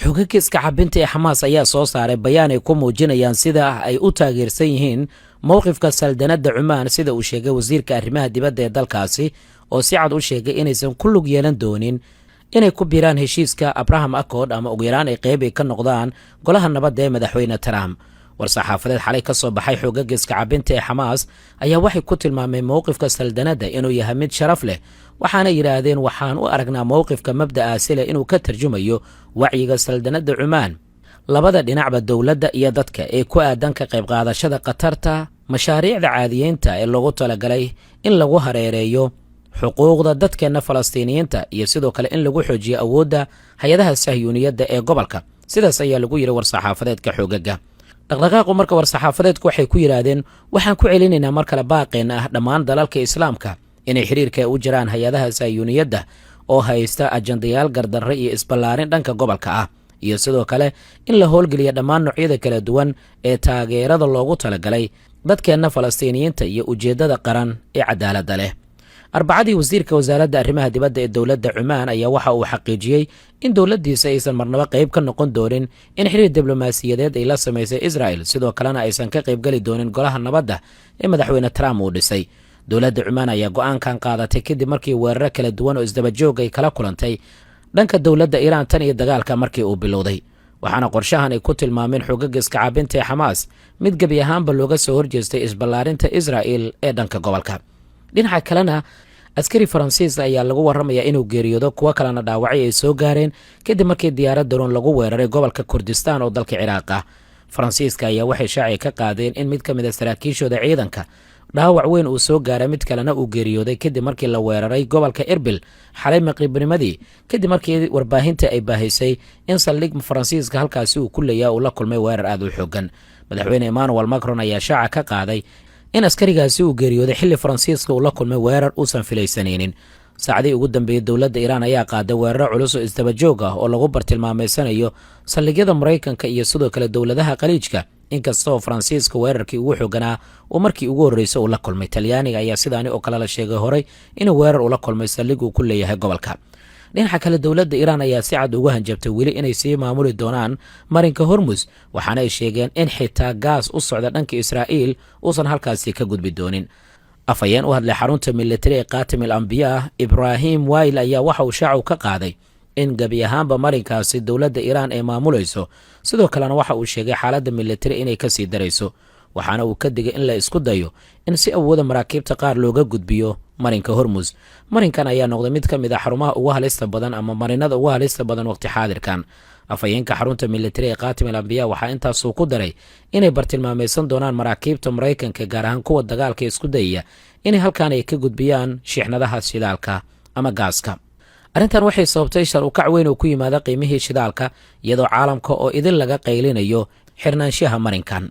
xoogagga iska cabinta ee xamaas ayaa soo saaray bayaan ay ku muujinayaan sida ay u taageersan yihiin mowqifka saldanadda cumaan sida uu sheegay wasiirka arrimaha dibadda ee dalkaasi oo si cad u sheegay inaysan ku lug yeelan doonin inay ku biiraan heshiiska abraham accord ama ugu yaraan ay qeyb ay ka noqdaan golaha nabadda ee madaxweyne trump war-saxaafadeed xalay ka soo baxay xoogagga iska cabinta ee xamaas ayaa waxay ku tilmaameen mowqifka saldanadda inuu yahay mid sharaf leh waxaana yidhaahdeen waxaan u aragnaa mowqifka mabda'aasi leh inuu ka tarjumayo wacyiga saldanadda cumaan labada dhinacba dowladda iyo dadka ee ku aadan ka qayb qaadashada khatarta mashaariicda caadiyeynta ee loogu talagalay in lagu hareereeyo xuquuqda dadkeenna falastiiniyiinta iyo sidoo kale in lagu xoojiyo awoodda hay-adaha sahyuuniyadda ee gobolka sidaas ayaa lagu yidhi war-saxaafadeedka xoogagga dhaqdhaqaaqu marka war-saxaafadeedku waxay ku yidhaahdeen waxaan ku celinaynaa mar kale baaqeenna ah dhammaan dalalka islaamka inay xiriirka u jiraan hay-adaha sahyuuniyadda oo haysta ajandayaal gardarre iyo isballaarin dhanka gobolka ah iyo sidoo kale in la howlgeliya dhammaan noocyada kala duwan ee taageerada loogu talagalay dadkeenna falastiiniyiinta iyo ujeeddada qaran ee cadaaladda leh arbacadii wasiirka wasaaradda arrimaha dibadda ee dowladda cumaan ayaa waxa uu xaqiijiyey in dowladdiisa aysan marnabo qayb ka noqon doonin in xiriir diblomaasiyadeed ay la samaysay israel sidoo kalena aysan ka qaybgeli doonin golaha nabadda ee madaxweyne trump uu dhisay dowladda cumaan ayaa go'aankan qaadatay kadib markii weeraro kala duwan oo isdabajoog ay kala kulantay dhanka dowladda iiraan tan iyo dagaalka markii uu bilowday waxaana qorshahan ay ku tilmaameen xoogagga iska cabinta ee xamaas mid gebi ahaanba looga soo horjeestay isballaarinta israa'il ee dhanka gobolka dhinaca kalena askari faransiis ayaa lagu warramayaa inuu geeriyoodo kuwo kalena dhaawacay ay soo gaareen kadib markii diyaarad daroon lagu weeraray gobolka kurdistaan oo dalka ciraaq ah faransiiska ayaa waxay shaaci ka qaadeen in mid ka mid a saraakiishooda ciidanka dhaawac weyn uu soo gaaray mid kalena uu geeriyooday kadib markii la weeraray gobolka erbil xalay maqribnimadii kadib markii warbaahinta ay baahisay in saldhig faransiiska halkaasi uu ku leeyaha uu la kulmay weerar aad u xoogan madaxweyne emmanuel macron ayaa shaaca ka qaaday in askarigaasi uu geeriyooday xilli faransiiska uu la kulmay weerar uusan filaysanaynin saacadii ugu dambeeyey dowladda iiraan ayaa qaaday weeraro culus oo isdabajoog ah oo lagu bartilmaameysanayo saldhigyada maraykanka iyo sidoo kale dowladaha khaliijka inkastaoo faransiiska weerarkii ugu xooganaa uu markii ugu horreysay uu la kulmay talyaaniga ayaa sidaani oo kale la sheegay horay inuu weerar ula kulmay saldhig uu ku leeyahay gobolka dhinaca kale dowladda iiraan ayaa si cad ugu hanjabtay weli inay sii maamuli doonaan marinka hormus waxaana ay sheegeen in xitaa gaas u socda dhanka israa'iil uusan halkaasi ka gudbi doonin afhayeen u hadlay xarunta militari ee kaatim al ambiyaa ibraahim wayl ayaa waxa uu shaacu ka qaaday in gebi ahaanba marinkaasi dowladda iiraan ay maamulayso sidoo kalena waxa uu sheegay xaaladda militari inay ka sii darayso waxaana uu ka digay in la isku dayo in si awooda maraakiibta qaar looga gudbiyo marinka hormus marinkan ayaa noqday mid ka mid a xarumaha ugu halista badan ama marinada ugu halista badan waqti xaadirkan afhayeenka xarunta militari ee kaatim al ambiyaa waxaa intaasuu ku daray inay bartilmaameysan doonaan maraakiibta maraykanka gaar ahaan kuwa dagaalka isku dayaya inay halkaan ay ka gudbiyaan shiixnadaha shidaalka ama gaaska arrintan waxay sababtay shar ukac weyn oo ku yimaada qiimihii shidaalka iyadoo caalamka oo idin laga qaylinayo xirnaanshaha marinkan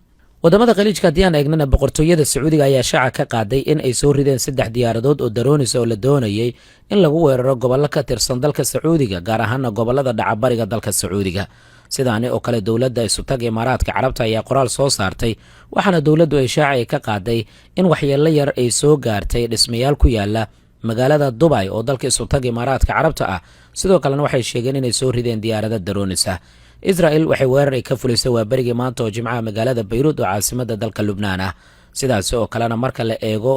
waddamada khaliijka haddii aan eegnana boqortooyada sacuudiga ayaa shaaca ka qaaday in ay soo rideen 3 diyaaradood oo daroonis oo la doonayay in lagu weeraro gobollo ka tirsan dalka sacuudiga gaar ahaana gobollada dhacabariga dalka sacuudiga sidaani oo kale dowladda isutag imaaraadka carabta ayaa qoraal soo saartay waxaana dowladdu ay shaaci ka qaaday in waxyeello yar ay soo gaartay dhismayaal ku yaala magaalada Dubai oo dalka isutag imaaraadka carabta ah sidoo kalena waxay sheegeen inay soo rideen diyaarado daroonis ah Israel waxay weerar ay ka fulisay waa barigii maanta oo Jimcaha magaalada Beirut oo caasimadda dalka Lubnaan ah sidaas oo kalena marka la eego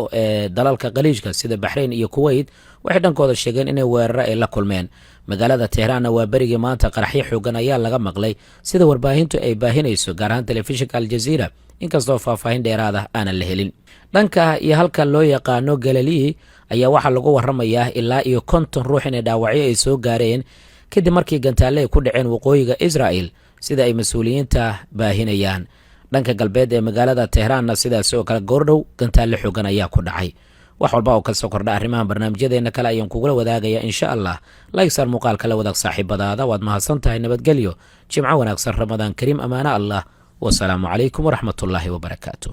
dalalka khaliijka sida Bahrain iyo Kuwait waxay dhankooda sheegeen inay weerar ay la kulmeen magaalada Tehran waa barigii maanta qaraxyo xoogan ayaa laga maqlay sida warbaahintu ay baahinayso gaar ahaan telefishinka Al Jazeera inkastoo faahfaahin dheeraad ah aanan la helin dhanka iyo halka loo yaqaano Galilee ayaa waxa lagu warramayaa ilaa iyo 50 ruux inay dhaawacyo ay soo gaareen kadib markii gantaalle ay ku dhaceen waqooyiga Israel sida ay mas'uuliyiinta baahinayaan dhanka galbeed ee magaalada Tehran sidaas oo kale goordhow gantaalle xoogan ayaa ku dhacay wax walba oo ka soo kordha arrimaha barnaamijyadeena kale ayaan kugula wadaagaya insha Allah like sar muuqaalka la wadaag saaxiibadaada waad mahadsantahay nabadgelyo jimco wanaagsan ramadaan kariim amaana Allah wa salaamu calaykum wa rahmatullaahi wa barakaatuh